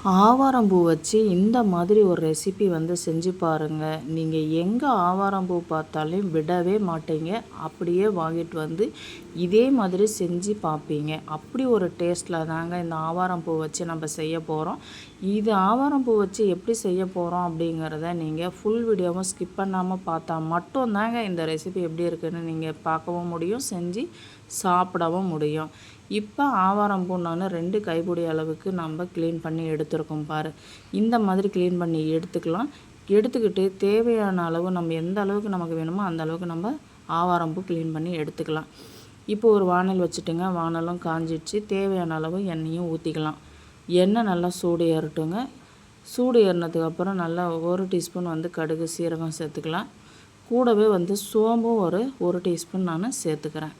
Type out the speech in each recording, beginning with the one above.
ஆவாரம்பூ வச்சு இந்த மாதிரி ஒரு ரெசிபி வந்து செஞ்சு பாருங்கள். நீங்கள் எங்கே ஆவாரம்பூ பார்த்தாலும் விடவே மாட்டீங்க. அப்படியே வாங்கிட்டு வந்து இதே மாதிரி செஞ்சு பார்ப்பீங்க. அப்படி ஒரு டேஸ்ட்டில் தாங்க இந்த ஆவாரம்பூ வச்சு நம்ம செய்ய போகிறோம். இது ஆவாரம்பூ வச்சு எப்படி செய்ய போகிறோம் அப்படிங்கிறத நீங்கள் ஃபுல் வீடியோவும் ஸ்கிப் பண்ணாமல் பார்த்தா மட்டும்தாங்க இந்த ரெசிபி எப்படி இருக்குதுன்னு நீங்கள் பார்க்கவும் முடியும், செஞ்சு சாப்பிடவும் முடியும். இப்போ ஆவாரம்பூ நான் 2 கைப்பிடி அளவுக்கு நம்ம க்ளீன் பண்ணி எடுத்துருக்கோம் பாரு. இந்த மாதிரி க்ளீன் பண்ணி எடுத்துக்கலாம். எடுத்துக்கிட்டு தேவையான அளவு நம்ம எந்த அளவுக்கு நமக்கு வேணுமோ அந்த அளவுக்கு நம்ம ஆவாரம்பூ க்ளீன் பண்ணி எடுத்துக்கலாம். இப்போ ஒரு வானல் வச்சுட்டுங்க. வானலும் காஞ்சிடுச்சு. தேவையான அளவு எண்ணெயும் ஊற்றிக்கலாம். எண்ணெய் நல்லா சூடு ஏறட்டுங்க. சூடு ஏறினதுக்கப்புறம் நல்லா 1 டீஸ்பூன் வந்து கடுகு சீரகம் சேர்த்துக்கலாம். கூடவே வந்து சோம்பும் ஒரு 1 டீஸ்பூன் நான் சேர்த்துக்கிறேன்.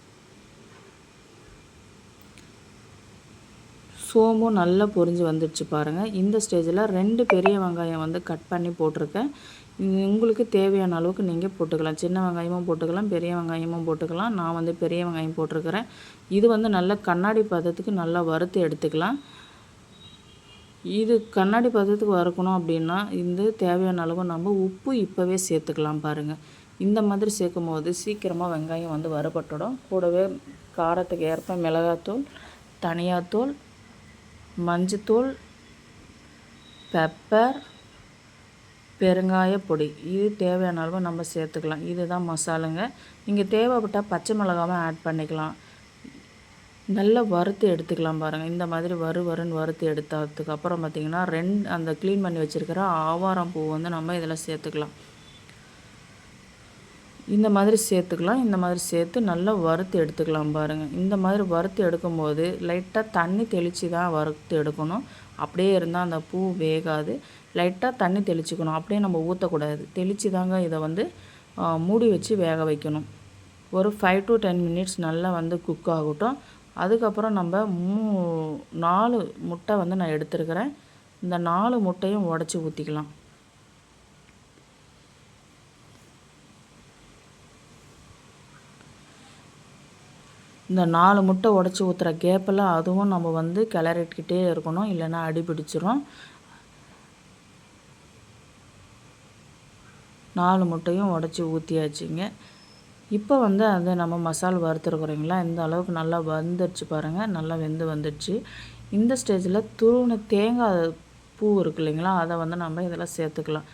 சோம்பும் நல்லா பொரிஞ்சு வந்துடுச்சு பாருங்கள். இந்த ஸ்டேஜில் 2 பெரிய வெங்காயம் வந்து கட் பண்ணி போட்டிருக்கேன். உங்களுக்கு தேவையான அளவுக்கு நீங்கள் போட்டுக்கலாம். சின்ன வெங்காயமும் போட்டுக்கலாம், பெரிய வெங்காயமும் போட்டுக்கலாம். நான் வந்து பெரிய வெங்காயம் போட்டிருக்கிறேன். இது வந்து நல்ல கண்ணாடி பதத்துக்கு நல்லா வறுத்து எடுத்துக்கலாம். இது கண்ணாடி பதத்துக்கு வறுக்கணும் அப்படின்னா இந்த தேவையான அளவு நம்ம உப்பு இப்போவே சேர்த்துக்கலாம் பாருங்கள். இந்த மாதிரி சேர்க்கும் போது சீக்கிரமாக வெங்காயம் வந்து வறுபட்டுடும். கூடவே காரத்துக்கு ஏற்ப மிளகாத்தூள், தனியாத்தூள், மஞ்சத்தூள், பெப்பர், பெருங்காய பொடி இது தேவையான அளவு நம்ம சேர்த்துக்கலாம். இதுதான் மசாலுங்க. நீங்கள் தேவைப்பட்டால் பச்சை மிளகாவும் ஆட் பண்ணிக்கலாம். நல்லா வறுத்து எடுத்துக்கலாம் பாருங்கள். இந்த மாதிரி வறுன்னு வறுத்து எடுத்ததுக்கப்புறம் பார்த்திங்கன்னா அந்த க்ளீன் பண்ணி வச்சுருக்கிற ஆவாரம்பூ வந்து நம்ம இதில் சேர்த்துக்கலாம். இந்த மாதிரி சேர்த்துக்கலாம். இந்த மாதிரி சேர்த்து நல்லா வறுத்து எடுத்துக்கலாம் பாருங்கள். இந்த மாதிரி வறுத்து எடுக்கும்போது லைட்டாக தண்ணி தெளித்து தான் வறுத்து எடுக்கணும். அப்படியே இருந்தால் அந்த பூ வேகாது. லைட்டாக தண்ணி தெளிச்சுக்கணும். அப்படியே நம்ம ஊற்றக்கூடாது. தெளித்து தாங்க இதை வந்து மூடி வச்சு வேக வைக்கணும். ஒரு 5 to 10 மினிட்ஸ் நல்லா வந்து குக் ஆகட்டும். அதுக்கப்புறம் நம்ம 4 முட்டை வந்து நான் எடுத்துருக்கிறேன். இந்த 4 முட்டையும் உடச்சி ஊற்றிக்கலாம். இந்த 4 முட்டை உடச்சி ஊற்றுற கேப்பில் அதுவும் நம்ம வந்து கிளறிக்கிட்டே இருக்கணும், இல்லைன்னா அடி பிடிச்சிரும். 4 முட்டையும் உடச்சி ஊற்றியாச்சுங்க. இப்போ வந்து அதை நம்ம மசாலா வறுத்துருக்குறீங்களா, இந்த அளவுக்கு நல்லா வந்துடுச்சு பாருங்கள். நல்லா வெந்து வந்துடுச்சு. இந்த ஸ்டேஜில் துருவின தேங்காய் பூ இருக்கு இல்லைங்களா, அதை வந்து நம்ம இதில் சேர்த்துக்கலாம்.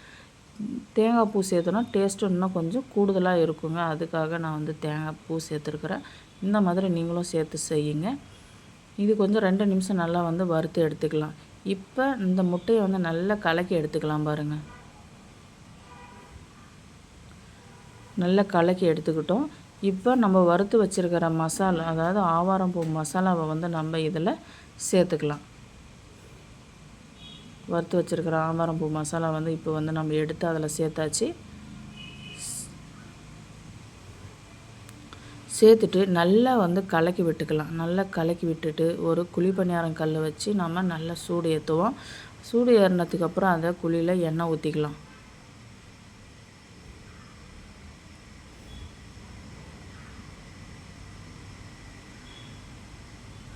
தேங்காய் பூ சேர்த்தோன்னா டேஸ்ட்டு இன்னும் கொஞ்சம் கூடுதலாக இருக்குங்க. அதுக்காக நான் வந்து தேங்காய் பூ சேர்த்துருக்குறேன். இந்த மாதிரி நீங்களும் சேர்த்து செய்யுங்க. இது கொஞ்சம் 2 நிமிஷம் நல்லா வந்து வறுத்து எடுத்துக்கலாம். இப்போ இந்த முட்டையை வந்து நல்லா கலக்கி எடுத்துக்கலாம் பாருங்கள். நல்லா கலக்கி எடுத்துக்கிட்டோம். இப்போ நம்ம வறுத்து வச்சுருக்கிற மசாலா, அதாவது ஆவாரம்பூ மசாலாவை வந்து நம்ம இதில் சேர்த்துக்கலாம். வறுத்து வச்சுருக்கிற ஆவாரம்பூ மசாலா வந்து இப்போ வந்து நம்ம எடுத்து அதில் சேர்த்தாச்சு. சேர்த்துட்டு நல்லா வந்து கலக்கி விட்டுக்கலாம். நல்லா கலக்கி விட்டுட்டு ஒரு குழிப்பணியாரம் கல் வச்சு நம்ம நல்லா சூடு ஏற்றுவோம். சூடு ஏறினதுக்கப்புறம் அதை குழியில் எண்ணெய் ஊற்றிக்கலாம்.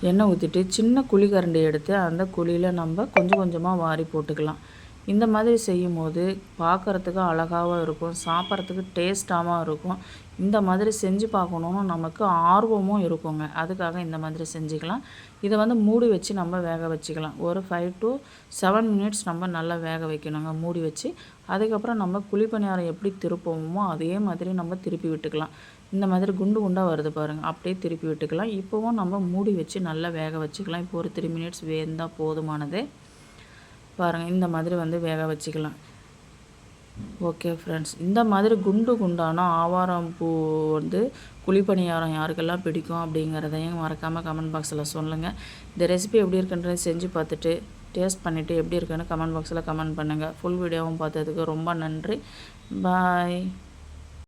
எண்ணெய் ஊற்றிட்டு சின்ன குழி கரண்டி எடுத்து அந்த குழியில் நம்ம கொஞ்சம் கொஞ்சமாக வாரி போட்டுக்கலாம். இந்த மாதிரி செய்யும் போது பார்க்குறதுக்கு அழகாகவும் இருக்கும், சாப்பிட்றதுக்கு டேஸ்ட்டாகவும் இருக்கும். இந்த மாதிரி செஞ்சு பார்க்கணுன்னு நமக்கு ஆர்வமும் இருக்குங்க. அதுக்காக இந்த மாதிரி செஞ்சுக்கலாம். இதை வந்து மூடி வச்சு நம்ம வேக வச்சுக்கலாம். ஒரு 5 to 7 மினிட்ஸ் நம்ம நல்லா வேக வைக்கணுங்க மூடி வச்சு. அதுக்கப்புறம் நம்ம குழிப்பணியாரம் எப்படி திருப்போமோ அதே மாதிரி நம்ம திருப்பி விட்டுக்கலாம். இந்த மாதிரி குண்டு குண்டாக வருது பாருங்கள், அப்படியே திருப்பி விட்டுக்கலாம். இப்போவும் நம்ம மூடி வச்சு நல்லா வேக வச்சுக்கலாம். இப்போ ஒரு 3 மினிட்ஸ் வேந்தால் போதுமானது பாருங்கள். இந்த மாதிரி வந்து வேக வச்சுக்கலாம். ஓகே ஃப்ரெண்ட்ஸ், இந்த மாதிரி குண்டு குண்டான ஆவாரம்பூ வந்து குழிப்பணியாரம் யாருக்கெல்லாம் பிடிக்கும் அப்படிங்கிறதையும் மறக்காமல் கமெண்ட் பாக்ஸில் சொல்லுங்கள். இந்த ரெசிபி எப்படி இருக்குன்றதை செஞ்சு பார்த்துட்டு டேஸ்ட் பண்ணிவிட்டு எப்படி இருக்குன்னு கமெண்ட் பாக்ஸில் கமெண்ட் பண்ணுங்கள். ஃபுல் வீடியோவும் பார்த்ததுக்கு ரொம்ப நன்றி. பாய்.